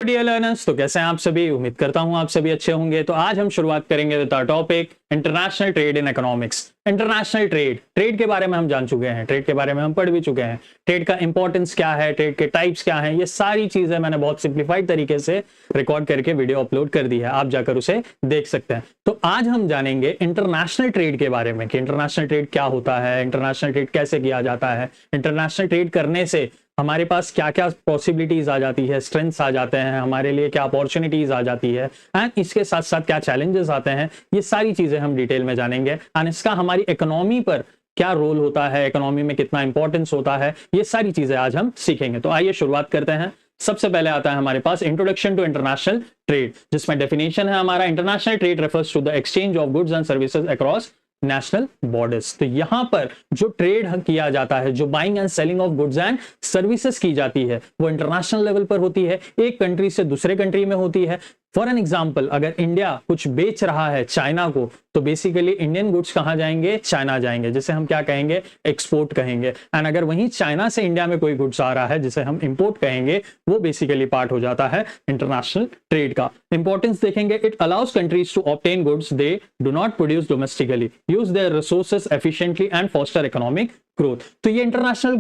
Dear learners, तो कैसे हैं आप सभी। उम्मीद करता हूं आप सभी अच्छे होंगे। तो आज हम शुरुआत करेंगे with our topic international trade in economics. International trade के बारे में हम जान चुके हैं, ट्रेड के बारे में हम पढ़ भी चुके हैं, ट्रेड का इंपॉर्टेंस क्या है, ट्रेड के टाइप्स क्या हैं, ये सारी चीजें मैंने बहुत सिंप्लीफाइड तरीके से रिकॉर्ड करके वीडियो अपलोड कर दी है, आप जाकर उसे देख सकते हैं। तो आज हम जानेंगे इंटरनेशनल ट्रेड के बारे में कि इंटरनेशनल ट्रेड क्या होता है, इंटरनेशनल ट्रेड कैसे किया जाता है, इंटरनेशनल ट्रेड करने से हमारे पास क्या क्या पॉसिबिलिटीज आ जाती है, स्ट्रेंथ्स आ जाते हैं, हमारे लिए क्या अपॉर्चुनिटीज आ जाती है, एंड इसके साथ साथ क्या चैलेंजेस आते हैं, ये सारी चीजें हम डिटेल में जानेंगे। एंड इसका हमारी इकोनॉमी पर क्या रोल होता है, इकोनॉमी में कितना इंपॉर्टेंस होता है, ये सारी चीजें आज हम सीखेंगे। तो आइए शुरुआत करते हैं। सबसे पहले आता है हमारे पास इंट्रोडक्शन टू इंटरनेशनल ट्रेड, जिसमें डेफिनेशन है हमारा international trade refers to the exchange of goods and services across national borders. तो यहां पर जो ट्रेड किया जाता है, जो buying and selling of goods and services की जाती है, वो इंटरनेशनल लेवल पर होती है, एक कंट्री से दूसरे कंट्री में होती है। फॉर एन एग्जाम्पल, अगर इंडिया कुछ बेच रहा है चाइना को, तो बेसिकली इंडियन गुड्स कहां जाएंगे, चाइना जाएंगे, जिसे हम क्या कहेंगे, एक्सपोर्ट कहेंगे। एंड अगर वहीं चाइना से इंडिया में कोई गुड्स आ रहा है, जिसे हम इंपोर्ट कहेंगे, वो बेसिकली पार्ट हो जाता है इंटरनेशनल ट्रेड का। इंपॉर्टेंस देखेंगे, it allows countries to obtain goods they do not produce domestically, use their resources efficiently and foster economic growth. तो ये इंटरनेशनल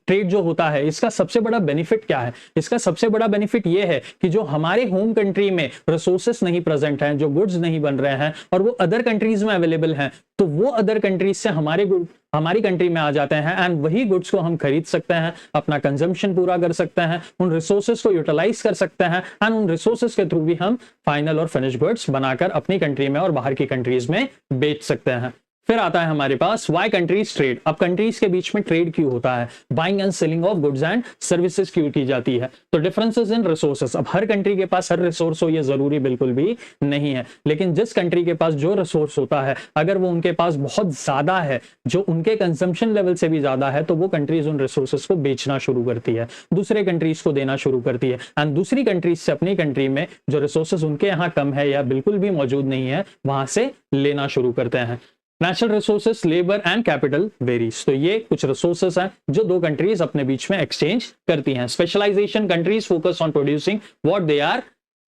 ट्रेड जो होता है, इसका सबसे बड़ा बेनिफिट क्या है? इसका सबसे बड़ा बेनिफिट ये है कि जो हमारे होम कंट्री में रिसोर्सेस नहीं प्रेजेंट हैं, जो गुड्स नहीं बन रहे हैं और वो अदर कंट्रीज में अवेलेबल हैं, तो वो अदर कंट्रीज से हमारी कंट्री में आ जाते हैं एंड वही गुड्स को हम खरीद सकते हैं, अपना कंजम्पशन पूरा कर सकते हैं, उन रिसोर्सेस को यूटिलाइज कर सकते हैं एंड उन रिसोर्सेस के थ्रू भी हम फाइनल और फिनिश गुड्स बनाकर अपनी कंट्री में और बाहर की कंट्रीज में बेच सकते हैं। फिर आता है हमारे पास वाई कंट्रीज ट्रेड। अब कंट्रीज के बीच में ट्रेड क्यों होता है, buying and selling of goods and services क्यों की जाती है? तो डिफरेंसेस इन रिसोर्सेस। अब हर कंट्री के पास हर रिसोर्स हो ये जरूरी बिल्कुल भी नहीं है, लेकिन जिस कंट्री के पास जो रिसोर्स होता है, अगर वो उनके पास बहुत ज्यादा है, जो उनके कंजम्पशन लेवल से भी ज्यादा है, तो वो कंट्रीज उन रिसोर्सेस को बेचना शुरू करती है, दूसरे कंट्रीज को देना शुरू करती है एंड दूसरी कंट्रीज से अपनी कंट्री में जो रिसोर्सेस उनके यहाँ कम है या बिल्कुल भी मौजूद नहीं है, वहां से लेना शुरू करते हैं। Natural resources, labour and capital varies. तो ये कुछ रिसोर्सेस हैं जो दो कंट्रीज अपने बीच में एक्सचेंज करती हैं। Specialisation, countries focus on producing what they are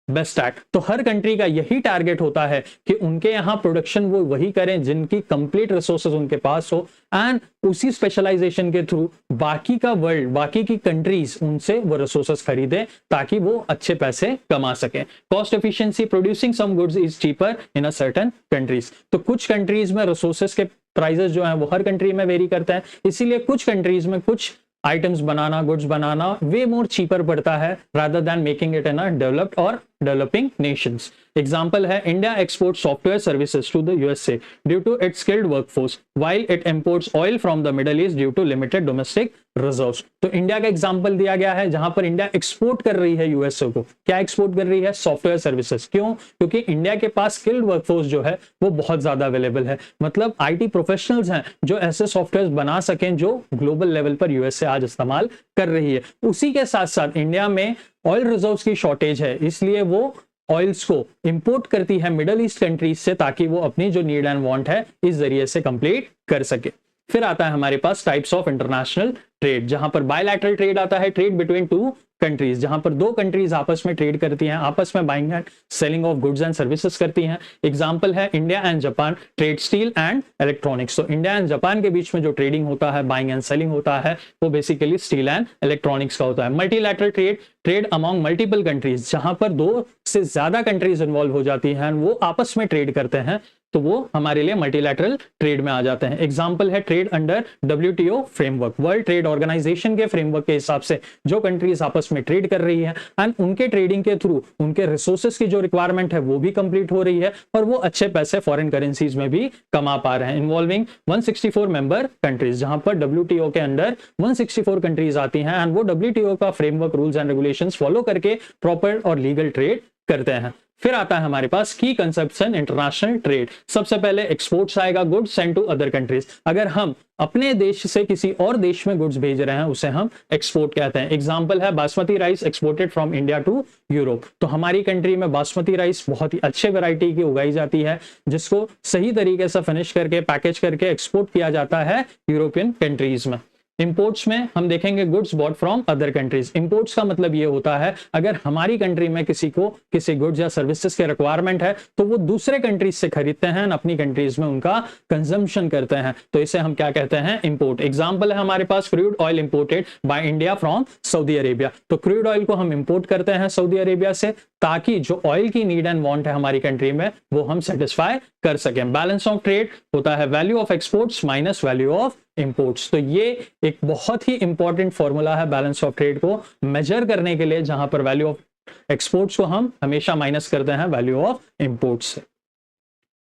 best at. तो हर कंट्री का यही टारगेट होता है कि उनके यहाँ प्रोडक्शन वो वही करें जिनकी कंप्लीट रिसोर्सेज उनके पास हो एंड उसी स्पेशलाइजेशन के थ्रू बाकी का वर्ल्ड, बाकी की कंट्रीज उनसे वो रिसोर्सेज खरीदे ताकि वो अच्छे पैसे कमा सके। Cost efficiency, producing some goods is cheaper in a certain countries. तो कुछ कंट्रीज में रिसोर्सेज के प्राइसेस जो हैं वो हर कंट्री में वेरी करते हैं, इसीलिए कुछ कंट्रीज में कुछ आइटम्स बनाना, गुड्स बनाना वे मोर चीपर पड़ता है rather than making it in a developed और डेवलपिंग नेशंस। एग्जांपल है, India export software services to the USA due to its skilled workforce while it imports oil from the Middle East due to limited domestic reserves. तो India का example दिया गया है जहां पर India export कर रही है यूएसए को। क्या एक्सपोर्ट कर रही है? Software services. क्यों? क्योंकि इंडिया के पास स्किल्ड वर्कफोर्स जो है वो बहुत ज्यादा अवेलेबल है, मतलब आईटी प्रोफेशनल्स हैं जो ऐसे सॉफ्टवेयर बना सकें जो ग्लोबल लेवल पर यूएसए आज इस्तेमाल कर रही है। उसी के साथ साथ इंडिया में ऑयल रिजर्व्स की शॉर्टेज है, इसलिए वो ऑयल्स को इंपोर्ट करती है मिडल ईस्ट कंट्रीज से ताकि वो अपनी जो नीड एंड वांट है इस जरिए से कंप्लीट कर सके। फिर आता है हमारे पास टाइप्स ऑफ इंटरनेशनल ट्रेड, जहां पर बायलैटरल ट्रेड आता है, ट्रेड बिटवीन टू कंट्रीज, जहां पर दो कंट्रीज आपस में ट्रेड करती हैं, आपस में buying and selling of goods and services करती हैं। एग्जांपल है, India and Japan trade steel and electronics. तो इंडिया एंड जापान के बीच में जो ट्रेडिंग होता है, बाइंग एंड सेलिंग होता है, वो बेसिकली स्टील एंड इलेक्ट्रॉनिक्स का होता है। Multilateral trade, trade among multiple countries, जहां पर दो से ज्यादा कंट्रीज इन्वॉल्व हो जाती हैं, वो आपस में ट्रेड करते हैं, तो वो हमारे लिए मल्टीलैटरल ट्रेड में आ जाते हैं। एग्जांपल है, trade under WTO framework, world trade organisation के फ्रेमवर्क के हिसाब से जो कंट्रीज आपस में ट्रेड कर रही है एंड उनके ट्रेडिंग के थ्रू उनके रिसोर्सेज की जो रिक्वायरमेंट है वो भी कंप्लीट हो रही है और वो अच्छे पैसे फॉरेन करेंसीज में भी कमा पा रहे हैं। इन्वॉल्विंग 164 मेंबर कंट्रीज, जहां पर डब्ल्यूटीओ के अंडर 164 कंट्रीज आती हैं एंड वो डब्ल्यूटीओ का framework, rules and regulations follow करके प्रॉपर और लीगल ट्रेड करते हैं। फिर आता है हमारे पास की कंसेप्ट्स इन इंटरनेशनल ट्रेड। सबसे पहले एक्सपोर्ट्स आएगा, goods send to other countries. अगर हम अपने देश से किसी और देश में गुड्स भेज रहे हैं उसे हम एक्सपोर्ट कहते हैं। एग्जांपल है, basmati rice exported from India to Europe. तो हमारी कंट्री में बासमती राइस बहुत ही अच्छे वैरायटी की उगाई जाती है, जिसको सही तरीके से फिनिश करके पैकेज करके एक्सपोर्ट किया जाता है यूरोपियन कंट्रीज में। इंपोर्ट्स में हम देखेंगे goods bought from other countries. Imports का मतलब ये होता है अगर हमारी कंट्री में किसी को किसी गुड्स या सर्विसेज के रिक्वायरमेंट है तो वो दूसरे कंट्रीज से खरीदते हैं, अपनी कंट्रीज में उनका कंजम्पशन करते हैं, तो इसे हम क्या कहते हैं, इंपोर्ट। एग्जांपल है हमारे पास crude oil imported by India from Saudi Arabia. तो क्रूड ऑयल को हम इंपोर्ट करते हैं सऊदी अरेबिया से ताकि जो ऑयल की नीड एंड वांट है हमारी कंट्री में वो हम सेटिस्फाई कर सकें। बैलेंस ऑफ ट्रेड होता है value of exports minus value of imports. तो ये एक बहुत ही इंपॉर्टेंट फॉर्मूला है बैलेंस ऑफ ट्रेड को मेजर करने के लिए, जहां पर वैल्यू ऑफ एक्सपोर्ट्स को हम हमेशा माइनस करते हैं वैल्यू ऑफ इंपोर्ट्स से।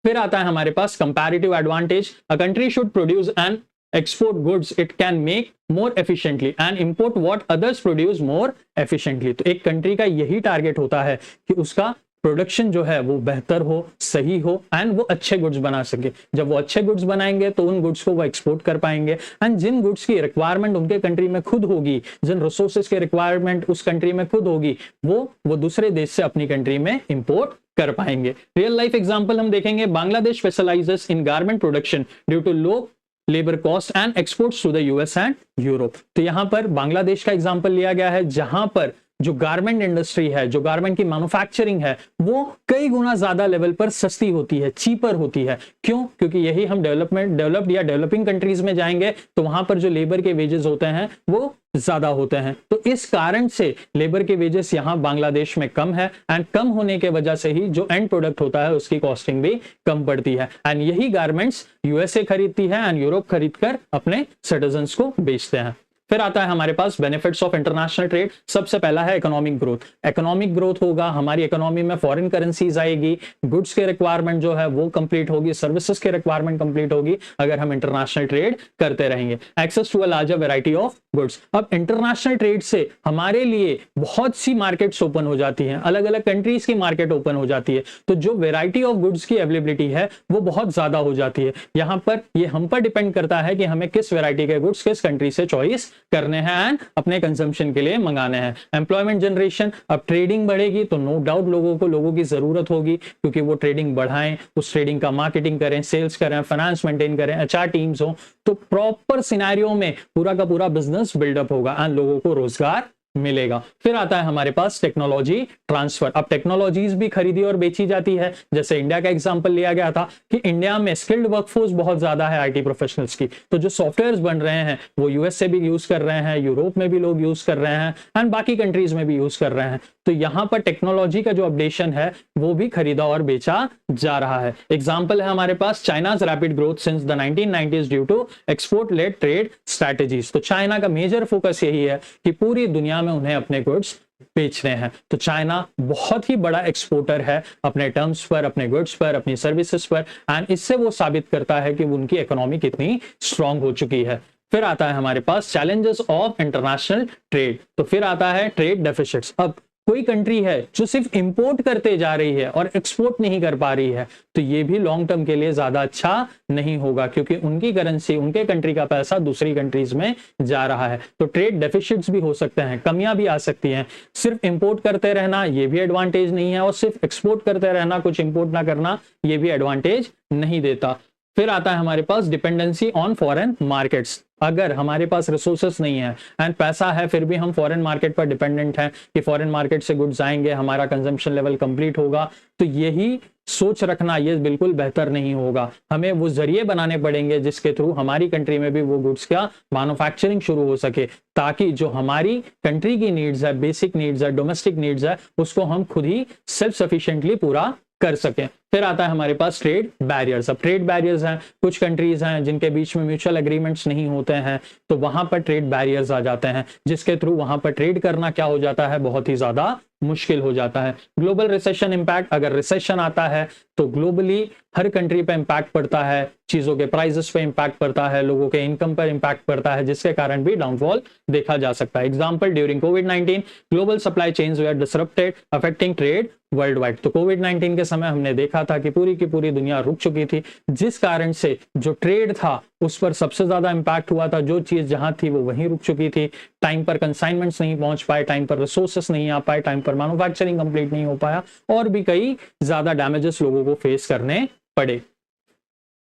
फिर आता है हमारे पास comparative advantage. A country should produce and export goods it can make more efficiently and import what others produce more efficiently। तो एक कंट्री का यही टारगेट होता है कि उसका प्रोडक्शन जो है वो बेहतर हो, सही हो एंड वो अच्छे गुड्स बना सके। जब वो अच्छे गुड्स बनाएंगे तो उन गुड्स को वो एक्सपोर्ट कर पाएंगे एंड जिन गुड्स की रिक्वायरमेंट उनके कंट्री में खुद होगी, जिन रिसोर्सेज की रिक्वायरमेंट उस कंट्री में खुद होगी, वो दूसरे देश से अपनी कंट्री में इंपोर्ट कर पाएंगे। रियल लाइफ एग्जांपल हम देखेंगे। Bangladesh specialises in garment production due to low labour cost and exports to the US and Europe. तो यहां पर बांग्लादेश का एग्जांपल लिया गया है जहां पर जो गारमेंट इंडस्ट्री है, जो गारमेंट की मैन्युफैक्चरिंग है, वो कई गुना ज्यादा लेवल पर सस्ती होती है, चीपर होती है। क्यों? क्योंकि यही हम डेवलप्ड या डेवलपिंग कंट्रीज में जाएंगे तो वहां पर जो लेबर के वेजेस होते हैं वो ज्यादा होते हैं। तो इस कारण से लेबर के वेजेस यहां बांग्लादेश में कम है एंड कम होने के वजह से ही जो एंड प्रोडक्ट होता है उसकी कॉस्टिंग भी कम पड़ती है एंड यही गारमेंट्स यूएसए खरीदती है एंड यूरोप खरीदकर अपने सिटीजन्स को बेचते हैं। फिर आता है हमारे पास बेनिफिट्स ऑफ इंटरनेशनल ट्रेड। सबसे पहला है इकोनॉमिक ग्रोथ। इकोनॉमिक ग्रोथ होगा, हमारी इकोनॉमी में फॉरेन करेंसीज आएगी, गुड्स के रिक्वायरमेंट जो है वो कंप्लीट होगी, सर्विसेज के रिक्वायरमेंट कंप्लीट होगी अगर हम इंटरनेशनल ट्रेड करते रहेंगे। Access to a larger variety of goods. अब इंटरनेशनल ट्रेड से हमारे लिए बहुत सी मार्केट्स ओपन हो जाती हैं, अलग अलग कंट्रीज की मार्केट ओपन हो जाती है, तो जो वैरायटी ऑफ गुड्स की अवेलेबिलिटी है वो बहुत ज्यादा हो जाती है। यहां पर ये हम पर डिपेंड करता है कि हमें किस वैरायटी के गुड्स किस कंट्री से चॉइस करने हैं एंड अपने कंजम्पशन के लिए मंगाने हैं। Employment generation. अब ट्रेडिंग बढ़ेगी तो नो डाउट लोगों की जरूरत होगी क्योंकि वो ट्रेडिंग बढ़ाएं, उस ट्रेडिंग का मार्केटिंग करें, सेल्स करें, फाइनेंस मेंटेन करें, एचआर टीम्स हो, तो प्रॉपर सिनेरियो में पूरा का पूरा बिजनेस बिल्डअप होगा एंड लोगों को रोजगार मिलेगा। फिर आता है हमारे पास टेक्नोलॉजी ट्रांसफर। अब टेक्नोलॉजीज भी खरीदी और बेची जाती है। जैसे इंडिया का एग्जांपल लिया गया था कि इंडिया में स्किल्ड वर्कफोर्स बहुत ज्यादा है आईटी प्रोफेशनल्स की, तो जो सॉफ्टवेयर्स बन रहे हैं वो यूएस से भी यूज कर रहे हैं, यूरोप में भी लोग यूज कर रहे हैं एंड बाकी कंट्रीज में भी यूज कर रहे हैं। तो यहां पर टेक्नोलॉजी का जो अपडेशन है वो भी खरीदा और बेचा जा रहा है। एग्जाम्पल है हमारे पास China's rapid growth since the 1990s due to export led trade strategies. तो चाइना का मेजर फोकस यही है कि पूरी दुनिया में उन्हें अपने गुड्स बेचने हैं। तो चाइना बहुत ही बड़ा एक्सपोर्टर है अपने टर्म्स पर, अपने गुड्स पर, अपनी सर्विसेज पर एंड इससे वो साबित करता है कि उनकी इकोनॉमी कितनी स्ट्रांग हो चुकी है। फिर आता है हमारे पास चैलेंजेस ऑफ इंटरनेशनल ट्रेड। तो फिर आता है ट्रेड डेफिसिट्स। अब कोई कंट्री है जो सिर्फ इंपोर्ट करते जा रही है और एक्सपोर्ट नहीं कर पा रही है तो ये भी लॉन्ग टर्म के लिए ज्यादा अच्छा नहीं होगा क्योंकि उनकी करेंसी, उनके कंट्री का पैसा दूसरी कंट्रीज में जा रहा है। तो ट्रेड डेफिसिट्स भी हो सकते हैं, कमियां भी आ सकती हैं। सिर्फ इंपोर्ट करते रहना ये भी एडवांटेज नहीं है और सिर्फ एक्सपोर्ट करते रहना, कुछ इंपोर्ट ना करना, ये भी एडवांटेज नहीं देता। फिर आता है हमारे पास डिपेंडेंसी ऑन फॉरेन मार्केट्स। अगर हमारे पास रिसोर्सेस नहीं है एंड पैसा है फिर भी हम फॉरेन मार्केट पर डिपेंडेंट हैं कि फॉरेन मार्केट से गुड्स आएंगे, हमारा कंजम्पशन लेवल कंप्लीट होगा, तो यही सोच रखना ये बिल्कुल बेहतर नहीं होगा। हमें वो जरिए बनाने पड़ेंगे जिसके थ्रू हमारी कंट्री में भी वो गुड्स का मैन्युफैक्चरिंग शुरू हो सके ताकि जो हमारी कंट्री की नीड्स है, बेसिक नीड्स है, डोमेस्टिक नीड्स है, उसको हम खुद ही सेल्फ सफिशिएंटली पूरा कर सकें। फिर आता है हमारे पास ट्रेड बैरियर्स। अब ट्रेड बैरियर्स हैं, कुछ कंट्रीज हैं जिनके बीच में म्यूचुअल एग्रीमेंट्स नहीं होते हैं तो वहां पर ट्रेड बैरियर्स आ जाते हैं जिसके थ्रू वहां पर ट्रेड करना क्या हो जाता है, बहुत ही ज्यादा मुश्किल हो जाता है। Global recession impact. अगर रिसेशन आता है तो ग्लोबली हर कंट्री पे इंपैक्ट पड़ता है, चीजों के प्राइसेस पे इंपैक्ट पड़ता है, लोगों के इनकम पर इंपैक्ट पड़ता है जिसके कारण भी डाउनफॉल देखा जा सकता है। एग्जांपल ड्यूरिंग कोविड-19 global supply chains were disrupted affecting trade worldwide. तो कोविड-19 के समय हमने देखा था कि पूरी की पूरी दुनिया रुक चुकी थी जिस कारण से जो ट्रेड था उस पर सबसे ज्यादा इंपैक्ट हुआ था। जो चीज जहां थी वो वहीं रुक चुकी थी, टाइम पर कंसाइनमेंट्स नहीं पहुंच पाए, टाइम पर रिसोर्सेस नहीं आ पाए, टाइम पर मैन्युफैक्चरिंग कंप्लीट नहीं हो पाया और भी कई ज्यादा डैमेजेस लोगों को फेस करने पड़े।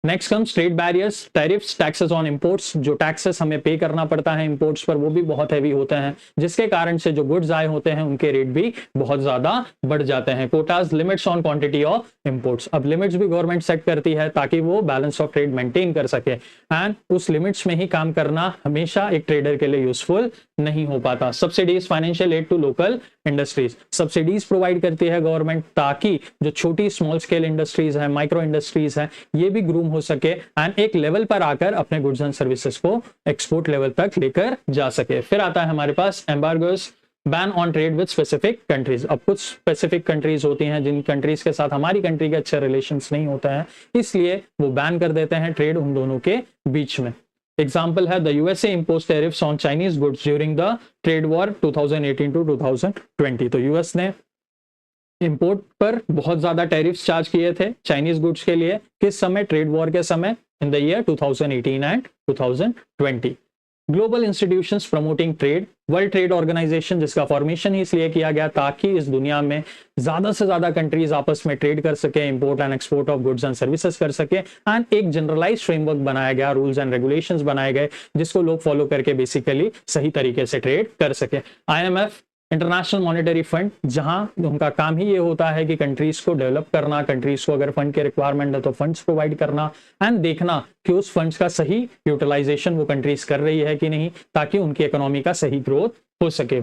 Next comes trade barriers, tariffs, taxes on imports. जो टैक्सेस हमें पे करना पड़ता है इंपोर्ट्स पर वो भी बहुत हैवी होते हैं, जिसके कारण से जो गुड्स आए होते हैं उनके रेट भी बहुत ज्यादा बढ़ जाते हैं। Quotas, limits on quantity of imports. अब लिमिट्स भी गवर्नमेंट सेट करती है ताकि वो बैलेंस ऑफ ट्रेड मेंटेन कर सके, एंड उस लिमिट्स में ही काम करना हमेशा एक ट्रेडर के लिए यूजफुल नहीं हो पाता। Subsidies, financial aid to local industries. Subsidies provide करती है गवर्नमेंट ताकि जो छोटी स्मॉल स्केल इंडस्ट्रीज है, माइक्रो इंडस्ट्रीज है, ये भी ग्रूम हो सके एंड एक लेवल पर आकर अपने गुड्स एंड सर्विसेज को एक्सपोर्ट लेवल तक लेकर जा सके। फिर आता है हमारे पास embargoes, ban on trade with specific countries. अब कुछ स्पेसिफिक कंट्रीज होती हैं जिन कंट्रीज के साथ हमारी कंट्री के अच्छे रिलेशंस नहीं होते हैं, इसलिए वो बैन कर देते हैं ट्रेड उन दोनों के बीच में। एग्जाम्पल है the USA impose tariffs on Chinese goods during the trade war 2018 to 2020। तो यूएस ने इंपोर्ट पर बहुत ज्यादा टैरिफ्स चार्ज किए थे चाइनीज गुड्स के लिए, किस समय? ट्रेड वॉर के समय, in the year 2018 and 2020। Global institutions promoting trade, world trade organisation जिसका फॉर्मेशन ही इसलिए किया गया ताकि इस दुनिया में ज्यादा से ज्यादा कंट्रीज आपस में ट्रेड कर सके, import and export of goods and services कर सके, एंड एक जनरलाइज्ड फ्रेमवर्क बनाया गया, रूल्स एंड रेगुलेशंस बनाए गए जिसको लोग फॉलो करके बेसिकली सही तरीके से ट्रेड कर सके। IMF, इंटरनेशनल मॉनेटरी फंड, जहां उनका काम ही ये होता है कि कंट्रीज को डेवलप करना, कंट्रीज को अगर फंड की रिक्वायरमेंट है तो फंड्स प्रोवाइड करना एंड देखना कि उस फंड्स का सही यूटिलाइजेशन वो कंट्रीज कर रही है कि नहीं, ताकि उनकी इकोनॉमी का सही ग्रोथ हो सके।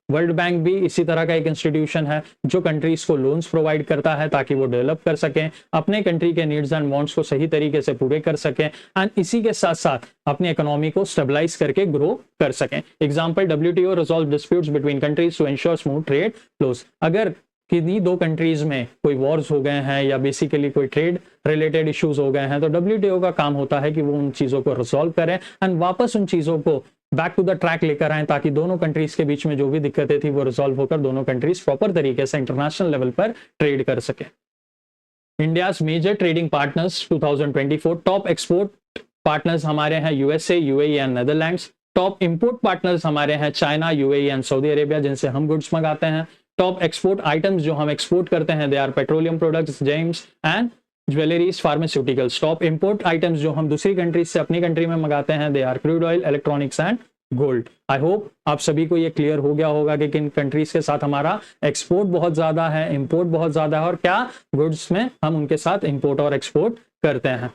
वर्ल्ड बैंक भी इसी तरह का एक इंस्टीट्यूशन है जो कंट्रीज को लोन्स प्रोवाइड करता है ताकि वो डेवलप कर सकें, अपने कंट्री के नीड्स एंड वांट्स को सही तरीके से पूरे कर सकें एंड इसी के साथ साथ अपनी इकोनॉमी को स्टेबलाइज करके ग्रो कर सकें। Example, WTO resolve disputes between countries to ensure smooth trade flows. अगर किन्हीं दो कंट्रीज में कोई वॉर्स हो गए हैं या बेसिकली कोई ट्रेड रिलेटेड इश्यूज हो गए हैं तो WTO का काम होता है कि वो उन चीजों को रिजॉल्व करें एंड वापस उन चीजों को बैक टू द ट्रैक लेकर आए ताकि दोनों कंट्रीज के बीच में जो भी दिक्कतें थी वो रिजॉल्व होकर दोनों कंट्रीज प्रॉपर तरीके से इंटरनेशनल लेवल पर ट्रेड कर सके। India's major trading partners 2024, top export partners हमारे हैं USA, UAE and Netherlands. Top import partners हमारे हैं China, UAE and Saudi Arabia, जिनसे हम गुड्स मंगाते हैं। टॉप एक्सपोर्ट आइटम्स जो हम एक्सपोर्ट करते हैं they are petroleum products, gems and jewelleries, pharmaceuticals. Top import items जो हम दूसरी कंट्रीज से अपनी कंट्री में मंगाते हैं they are crude oil, electronics and gold. I hope आप सभी को ये क्लियर हो गया होगा कि किन कंट्रीज के साथ हमारा एक्सपोर्ट बहुत ज्यादा है, इंपोर्ट बहुत ज्यादा है और क्या गुड्स में हम उनके साथ इंपोर्ट और एक्सपोर्ट करते हैं।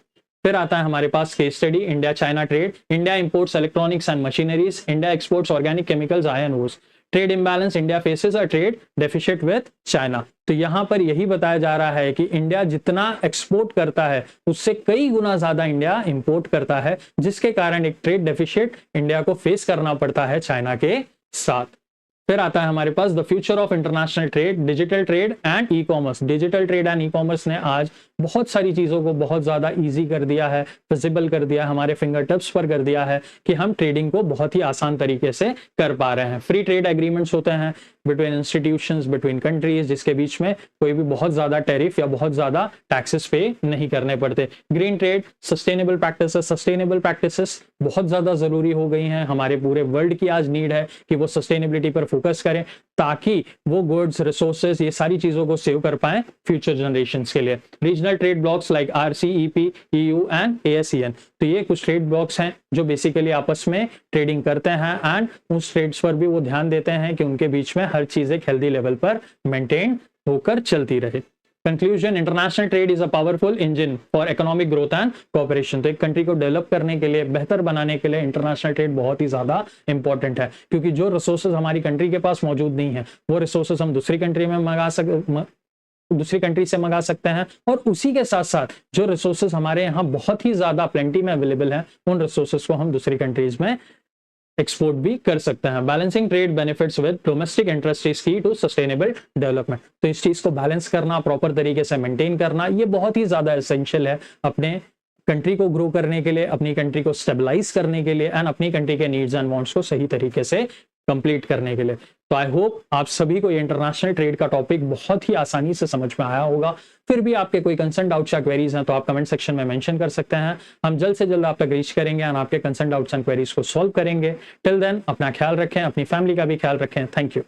फिर आता है हमारे पास case study, India China trade. India imports electronics and machineries, India exports organic chemicals, iron ores. Trade imbalance, India faces a trade deficit with China. तो यहां पर यही बताया जा रहा है कि इंडिया जितना एक्सपोर्ट करता है उससे कई गुना ज्यादा इंडिया इंपोर्ट करता है, जिसके कारण एक ट्रेड डेफिसिट इंडिया को फेस करना पड़ता है चाइना के साथ। फिर आता है हमारे पास the future of international trade, digital trade and e commerce. Digital trade and e commerce ने आज बहुत सारी चीजों को बहुत ज्यादा इजी कर दिया है, विजिबल कर दिया है, हमारे फिंगर टिप्स पर कर दिया है कि हम ट्रेडिंग को बहुत ही आसान तरीके से कर पा रहे हैं। फ्री ट्रेड एग्रीमेंट्स होते हैं बिटवीन इंस्टीट्यूशंस, बिटवीन कंट्रीज, जिसके बीच में कोई भी बहुत ज्यादा टैरिफ या बहुत ज्यादा टैक्सेस पे नहीं करने पड़ते। Green trade, sustainable practices. Sustainable practices बहुत ज्यादा जरूरी हो गई हैं, हमारे पूरे वर्ल्ड की आज नीड है कि वो सस्टेनेबिलिटी पर फोकस करें ताकि वो गुड्स, रिसोर्सेज, ये सारी चीजों को सेव कर पाए फ्यूचर जनरेशंस के लिए। Regional trade blocks like RCEP, EU and ASEAN। तो ये कुछ ट्रेड ब्लॉक्स हैं जो बेसिकली आपस में ट्रेडिंग करते हैं एंड उस ट्रेड्स पर भी वो ध्यान देते हैं कि उनके बीच में हर चीज एक हेल्दी लेवल पर मेंटेन होकर चलती रहे। Conclusion, international trade is a powerful engine for economic growth and cooperation. तो एक कंट्री को डेवलप करने के लिए, बेहतर बनाने के लिए इंटरनेशनल ट्रेड बहुत ही ज्यादा इंपॉर्टेंट है, क्योंकि जो रिसोर्सेज हमारी कंट्री के पास मौजूद नहीं है वो रिसोर्सेज हम दूसरी कंट्री से मंगा सकते हैं और उसी के साथ साथ जो रिसोर्सेज हमारे यहाँ बहुत ही ज्यादा प्लेंटी में अवेलेबल है उन रिसोर्सेज को हम दूसरी कंट्रीज में एक्सपोर्ट भी कर सकते हैं। Balancing trade benefits with domestic interest is की टू सस्टेनेबल डेवलपमेंट। तो इस चीज को बैलेंस करना, प्रॉपर तरीके से मेंटेन करना, ये बहुत ही ज्यादा एसेंशियल है अपने कंट्री को ग्रो करने के लिए, अपनी कंट्री को स्टेबलाइज करने के लिए एंड अपनी कंट्री के नीड्स एंड वांट्स को सही तरीके से कंप्लीट करने के लिए। तो आई होप आप सभी को ये इंटरनेशनल ट्रेड का टॉपिक बहुत ही आसानी से समझ में आया होगा। फिर भी आपके कोई कंसर्न डाउट्स या क्वेरीज हैं तो आप कमेंट सेक्शन में मेंशन कर सकते हैं, हम जल्द से जल्द आप तक रीच करेंगे और आपके कंसर्न डाउट्स एंड क्वेरीज को सॉल्व करेंगे। टिल देन अपना ख्याल रखें, अपनी फैमिली का भी ख्याल रखें। Thank you.